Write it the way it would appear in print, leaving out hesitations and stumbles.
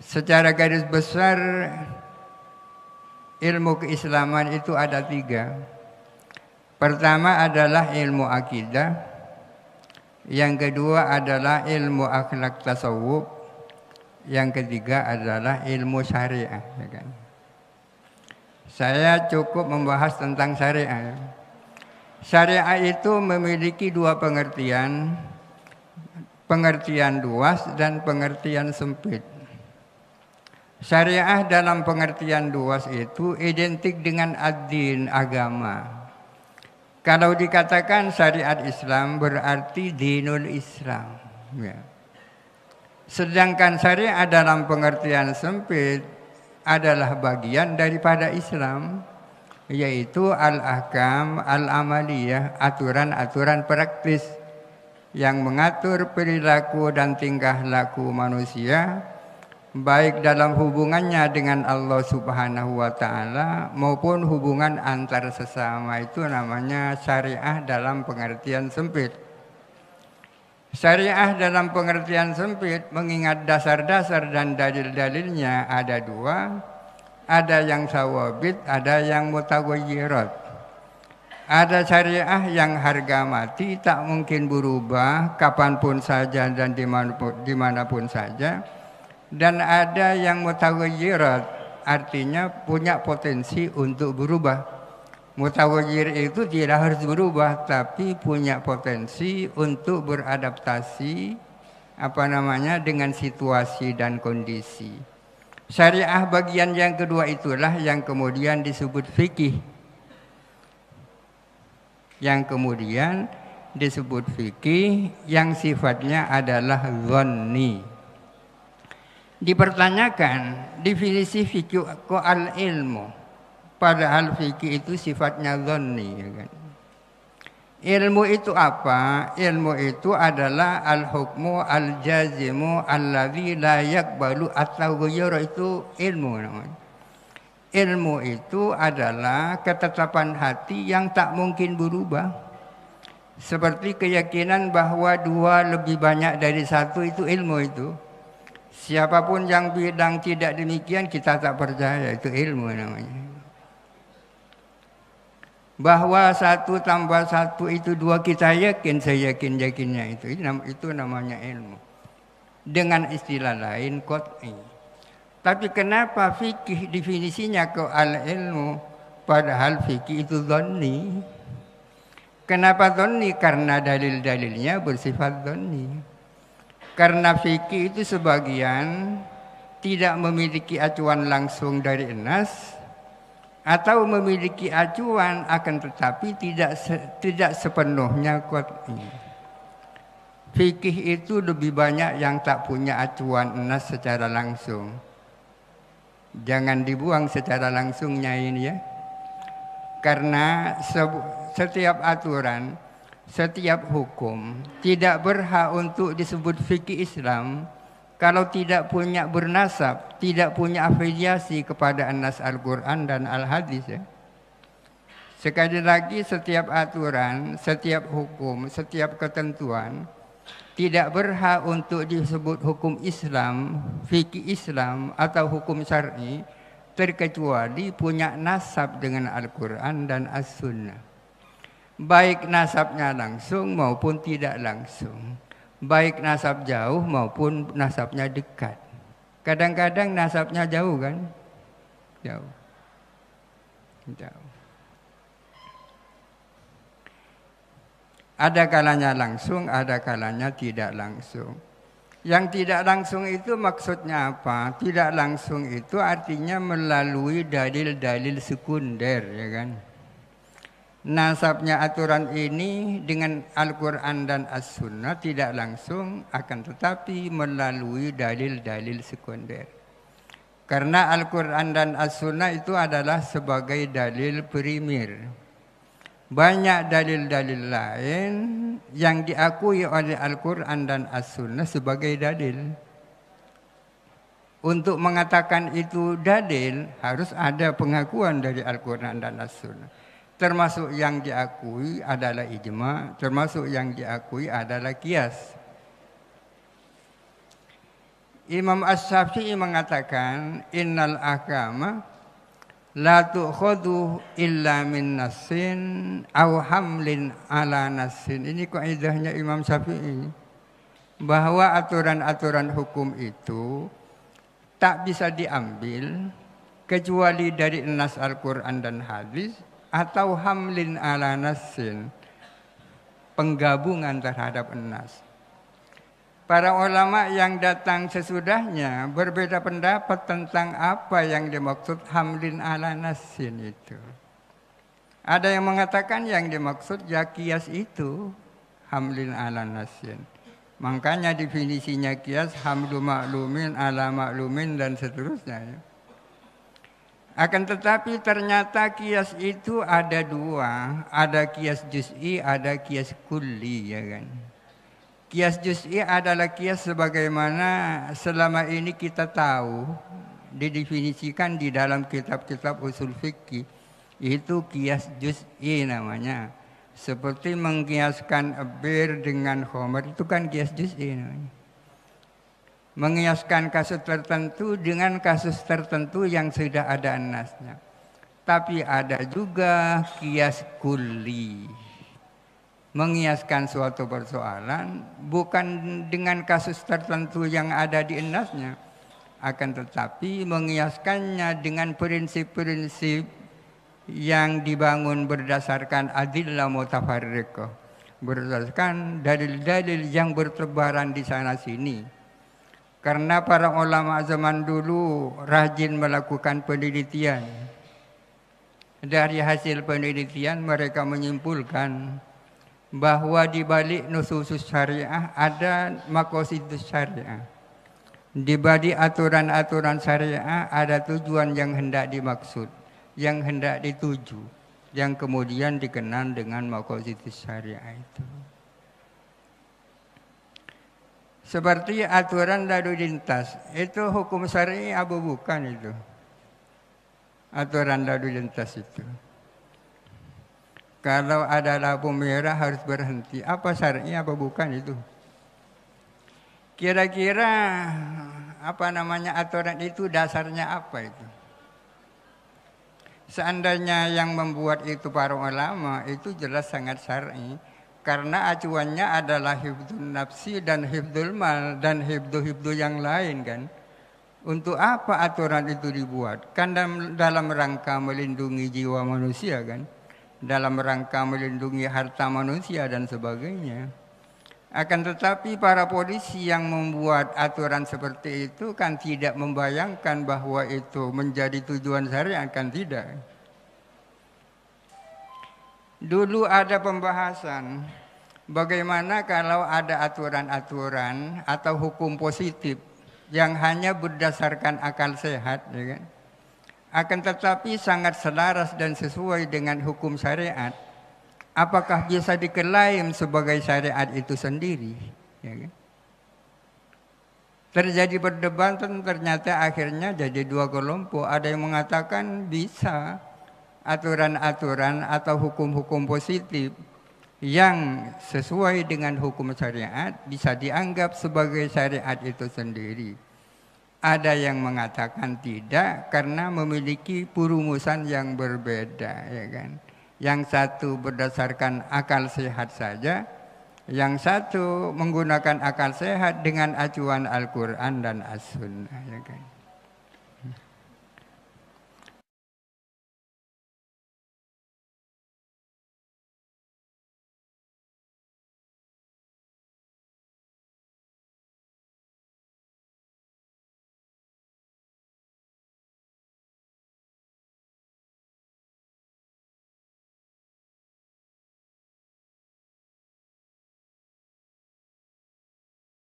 Secara garis besar ilmu keislaman itu ada 3. Pertama adalah ilmu akidah, yang kedua adalah ilmu akhlak tasawuf, yang ketiga adalah ilmu syariah. Ya kan? Saya cukup membahas tentang syariah. Syariah itu memiliki 2 pengertian, pengertian luas dan pengertian sempit. Syariah dalam pengertian luas itu identik dengan ad-din, agama. Kalau dikatakan syariat Islam berarti dinul Islam. Ya. Sedangkan syariat dalam pengertian sempit adalah bagian daripada Islam, yaitu al-ahkam al-amaliyah, aturan-aturan praktis yang mengatur perilaku dan tingkah laku manusia, baik dalam hubungannya dengan Allah Subhanahu wa Ta'ala maupun hubungan antar sesama. Itu namanya syariah dalam pengertian sempit. Syariah dalam pengertian sempit mengingat dasar-dasar dan dalil-dalilnya ada 2. Ada yang sawabit, ada yang mutawayyirat. Ada syariah yang harga mati, tak mungkin berubah kapanpun saja dan dimanapun saja. Dan ada yang mutawayyirat, artinya punya potensi untuk berubah. Mutawayyir itu tidak harus berubah, tapi punya potensi untuk beradaptasi dengan situasi dan kondisi. Syariah bagian yang kedua itulah yang kemudian disebut fikih. Yang kemudian disebut fikih yang sifatnya adalah dhanni. Dipertanyakan definisi fikih kok al-ilmu, padahal fikih itu sifatnya dhanni, ya kan? Ilmu itu apa? Ilmu itu adalah al-hukmu al-jazimu alladzi la yaqbalu at-taghayyur. Itu ilmu namanya. Ilmu itu adalah ketetapan hati yang tak mungkin berubah. Seperti keyakinan bahwa 2 lebih banyak dari 1 itu ilmu itu. Siapapun yang bilang tidak demikian, kita tak percaya, itu ilmu namanya. Bahwa 1 tambah 1 itu 2, kita yakin, saya yakin-yakinnya itu namanya ilmu. Dengan istilah lain qat'i. Tapi kenapa fikih definisinya ke al-ilmu, padahal fikih itu dhanni? Kenapa dhanni? Karena dalil-dalilnya bersifat dhanni. Karena fikih itu sebagian tidak memiliki acuan langsung dari nas, atau memiliki acuan akan tetapi tidak sepenuhnya qat'i. Fikih itu lebih banyak yang tak punya acuan nas secara langsung. Jangan dibuang secara langsungnya ini ya. Karena setiap aturan, setiap hukum tidak berhak untuk disebut fikih Islam kalau tidak punya bernasab, tidak punya afiliasi kepada an-nas Al-Quran dan Al-Hadis ya. Sekali lagi, setiap aturan, setiap hukum, setiap ketentuan tidak berhak untuk disebut hukum Islam, fikih Islam atau hukum syar'i terkecuali punya nasab dengan Al-Quran dan As-Sunnah. Baik nasabnya langsung maupun tidak langsung. Baik nasab jauh maupun nasabnya dekat. Kadang-kadang nasabnya jauh kan? Jauh. Ada kalanya langsung, ada kalanya tidak langsung. Yang tidak langsung itu maksudnya apa? Tidak langsung itu artinya melalui dalil-dalil sekunder, ya kan? Nasabnya aturan ini dengan Al-Quran dan As-Sunnah tidak langsung, akan tetapi melalui dalil-dalil sekunder. Karena Al-Quran dan As-Sunnah itu adalah sebagai dalil primer. Banyak dalil-dalil lain yang diakui oleh Al-Quran dan As-Sunnah sebagai dalil. Untuk mengatakan itu dalil harus ada pengakuan dari Al-Quran dan As-Sunnah. Termasuk yang diakui adalah ijma, termasuk yang diakui adalah qiyas. Imam As-Syafi'i mengatakan innal agama la tu'khadhu illa min nassin aw hamlin ala nassin. Ini kaidahnya Imam Syafi'i, bahwa aturan-aturan hukum itu tak bisa diambil kecuali dari nas Al-Quran dan hadis atau hamlin ala nassin, penggabungan terhadap nas. Para ulama yang datang sesudahnya berbeda pendapat tentang apa yang dimaksud hamlin ala nassin itu. Ada yang mengatakan yang dimaksud ya kias itu hamlin ala nassin. Makanya definisinya kias hamlu maklumin ala maklumin dan seterusnya. Akan tetapi ternyata kias itu ada dua, ada kias juz'i, ada kias kulli, ya kan. Kias juz'i adalah kias sebagaimana selama ini kita tahu, didefinisikan di dalam kitab-kitab usul fikih. Itu kias juz'i namanya. Seperti mengkiaskan bir dengan khamr, itu kan kias juz'i namanya. Mengiaskan kasus tertentu dengan kasus tertentu yang sudah ada nasnya. Tapi ada juga kias kulli. Mengiaskan suatu persoalan bukan dengan kasus tertentu yang ada di nasnya, akan tetapi mengiaskannya dengan prinsip-prinsip yang dibangun berdasarkan adillah mutafarriqah, berdasarkan dalil-dalil yang bertebaran di sana sini. Karena para ulama zaman dulu rajin melakukan penelitian. Dari hasil penelitian mereka menyimpulkan bahwa di balik nususus syariah ada maqasidus syariah. Di balik aturan-aturan syariah ada tujuan yang hendak dimaksud, yang hendak dituju, yang kemudian dikenal dengan maqasidus syariah itu. Seperti aturan lalu lintas, itu hukum syar'i apa bukan itu? Aturan lalu lintas itu. Kalau ada lampu merah harus berhenti. Apa syar'i apa bukan itu? Kira-kira aturan itu dasarnya apa itu? Seandainya yang membuat itu para ulama, itu jelas sangat syar'i. Karena acuannya adalah hifdzun nafsi dan hifdzul mal dan hifdzu yang lain kan. Untuk apa aturan itu dibuat? Kan dalam rangka melindungi jiwa manusia kan. Dalam rangka melindungi harta manusia dan sebagainya. Akan tetapi para polisi yang membuat aturan seperti itu kan tidak membayangkan bahwa itu menjadi tujuan syariat, kan tidak. Dulu ada pembahasan bagaimana kalau ada aturan-aturan atau hukum positif yang hanya berdasarkan akal sehat, ya kan? Akan tetapi sangat selaras dan sesuai dengan hukum syariat, apakah bisa diklaim sebagai syariat itu sendiri? Ya kan? Terjadi perdebatan, ternyata akhirnya jadi dua kelompok. Ada yang mengatakan bisa aturan-aturan atau hukum-hukum positif yang sesuai dengan hukum syariat bisa dianggap sebagai syariat itu sendiri. Ada yang mengatakan tidak karena memiliki perumusan yang berbeda, ya kan. Yang satu berdasarkan akal sehat saja, yang satu menggunakan akal sehat dengan acuan Al-Quran dan As-Sunnah, ya kan.